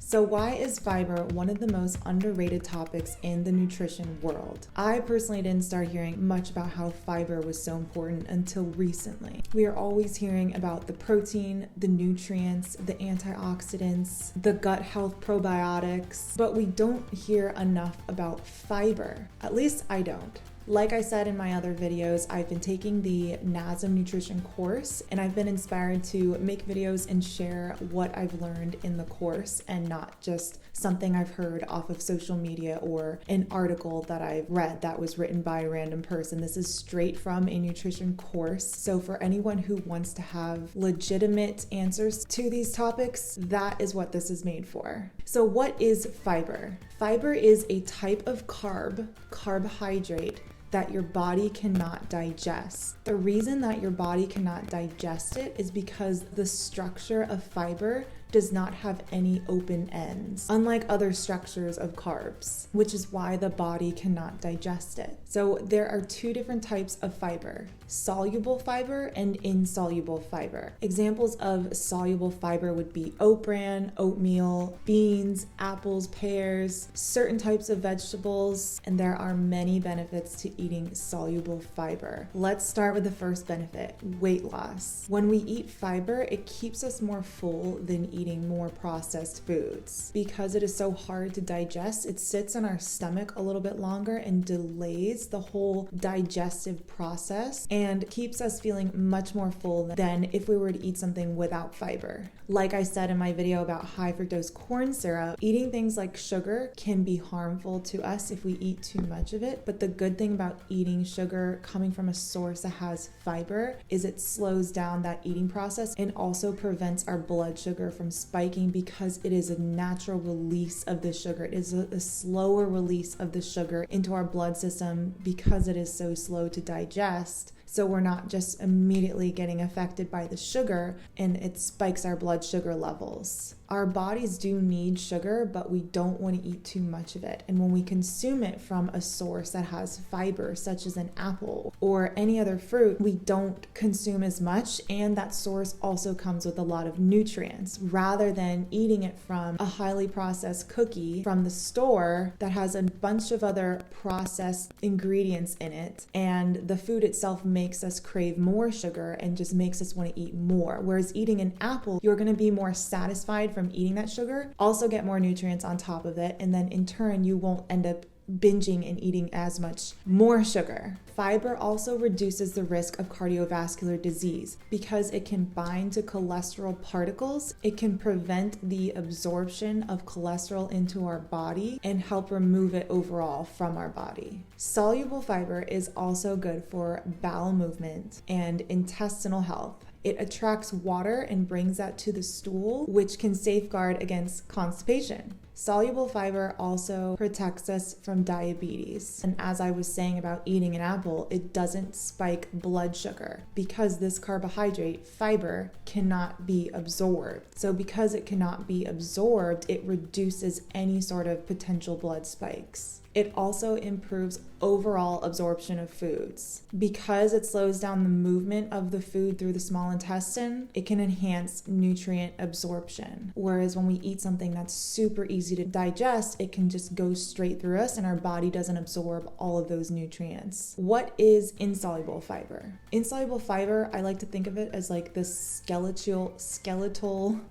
So why is fiber one of the most underrated topics in the nutrition world? I personally didn't start hearing much about how fiber was so important until recently. We are always hearing about the protein, the nutrients, the antioxidants, the gut health probiotics, but we don't hear enough about fiber. At least I don't. Like I said in my other videos, I've been taking the NASM nutrition course, and I've been inspired to make videos and share what I've learned in the course and not just something I've heard off of social media or an article that I've read that was written by a random person. This is straight from a nutrition course. So for anyone who wants to have legitimate answers to these topics, that is what this is made for. So what is fiber? Fiber is a type of carbohydrate that your body cannot digest. The reason that your body cannot digest it is because the structure of fiber does not have any open ends, unlike other structures of carbs, which is why the body cannot digest it. So there are two different types of fiber: soluble fiber and insoluble fiber. Examples of soluble fiber would be oat bran, oatmeal, beans, apples, pears, certain types of vegetables, and there are many benefits to eating soluble fiber. Let's start with the first benefit: weight loss. When we eat fiber, it keeps us more full than eating more processed foods. Because it is so hard to digest, it sits in our stomach a little bit longer and delays the whole digestive process and keeps us feeling much more full than if we were to eat something without fiber. Like I said in my video about high fructose corn syrup, eating things like sugar can be harmful to us if we eat too much of it, but the good thing about eating sugar coming from a source that has fiber is it slows down that eating process and also prevents our blood sugar from spiking because it is a natural release of the sugar. It is a slower release of the sugar into our blood system because it is so slow to digest. So we're not just immediately getting affected by the sugar and it spikes our blood sugar levels. Our bodies do need sugar, but we don't want to eat too much of it. And when we consume it from a source that has fiber, such as an apple or any other fruit, we don't consume as much. And that source also comes with a lot of nutrients, rather than eating it from a highly processed cookie from the store that has a bunch of other processed ingredients in it. And the food itself makes us crave more sugar and just makes us want to eat more. Whereas eating an apple, you're going to be more satisfied from eating that sugar, also get more nutrients on top of it, and then in turn you won't end up binging and eating as much more sugar. Fiber also reduces the risk of cardiovascular disease because it can bind to cholesterol particles. It can prevent the absorption of cholesterol into our body and help remove it overall from our body. Soluble fiber is also good for bowel movement and intestinal health. It attracts water and brings that to the stool, which can safeguard against constipation. Soluble fiber also protects us from diabetes. And as I was saying about eating an apple, it doesn't spike blood sugar because this carbohydrate, fiber, cannot be absorbed. So because it cannot be absorbed, it reduces any sort of potential blood spikes. It also improves overall absorption of foods. Because it slows down the movement of the food through the small intestine, it can enhance nutrient absorption. Whereas when we eat something that's super easy to digest, it can just go straight through us and our body doesn't absorb all of those nutrients. What is insoluble fiber? Insoluble fiber, I like to think of it as like the skeletal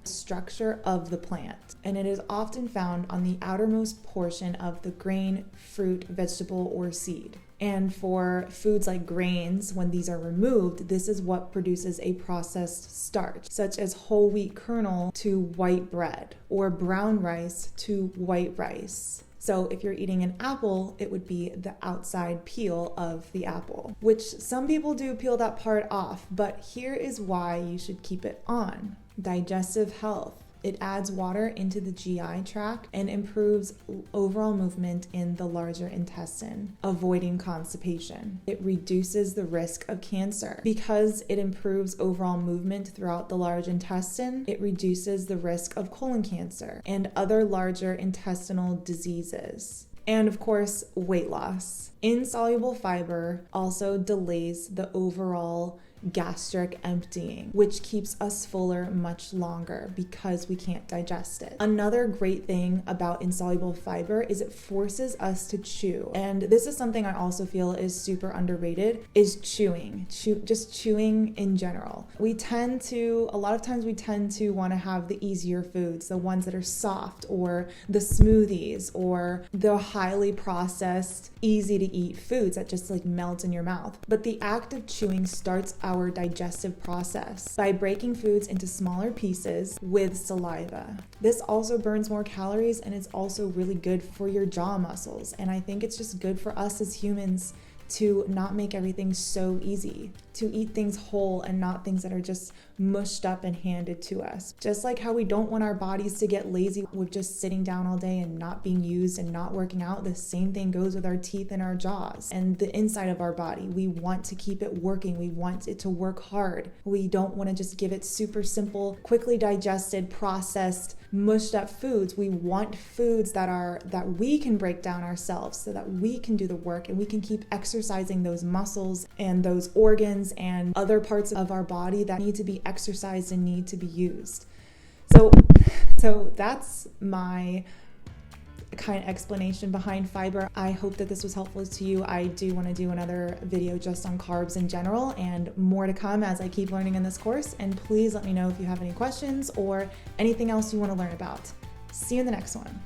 structure of the plant. And it is often found on the outermost portion of the grain, fruit, vegetable, or seed. And for foods like grains, when these are removed, this is what produces a processed starch, such as whole wheat kernel to white bread or brown rice to white rice. So if you're eating an apple, it would be the outside peel of the apple, which some people do peel that part off, but here is why you should keep it on. Digestive health. It adds water into the GI tract and improves overall movement in the larger intestine, avoiding constipation. It reduces the risk of cancer. Because it improves overall movement throughout the large intestine, it reduces the risk of colon cancer and other larger intestinal diseases. And of course, weight loss. Insoluble fiber also delays the overall gastric emptying, which keeps us fuller much longer because we can't digest it. Another great thing about insoluble fiber is it forces us to chew. And this is something I also feel is super underrated, is chewing. Just chewing in general. A lot of times we tend to want to have the easier foods, the ones that are soft, or the smoothies, or the highly processed, easy to eat foods that just like melt in your mouth. But the act of chewing starts our digestive process by breaking foods into smaller pieces with saliva. This also burns more calories, and it's also really good for your jaw muscles. And I think it's just good for us as humans to not make everything so easy, to eat things whole and not things that are just mushed up and handed to us. Just like how we don't want our bodies to get lazy with just sitting down all day and not being used and not working out, the same thing goes with our teeth and our jaws and the inside of our body. We want to keep it working. We want it to work hard. We don't want to just give it super simple, quickly digested, processed, mushed up foods. We want foods that we can break down ourselves so that we can do the work and we can keep exercising those muscles and those organs and other parts of our body that need to be exercised and need to be used. So that's my kind of explanation behind fiber. I hope that this was helpful to you. I do want to do another video just on carbs in general, and more to come as I keep learning in this course. And please let me know if you have any questions or anything else you want to learn about. See you in the next one.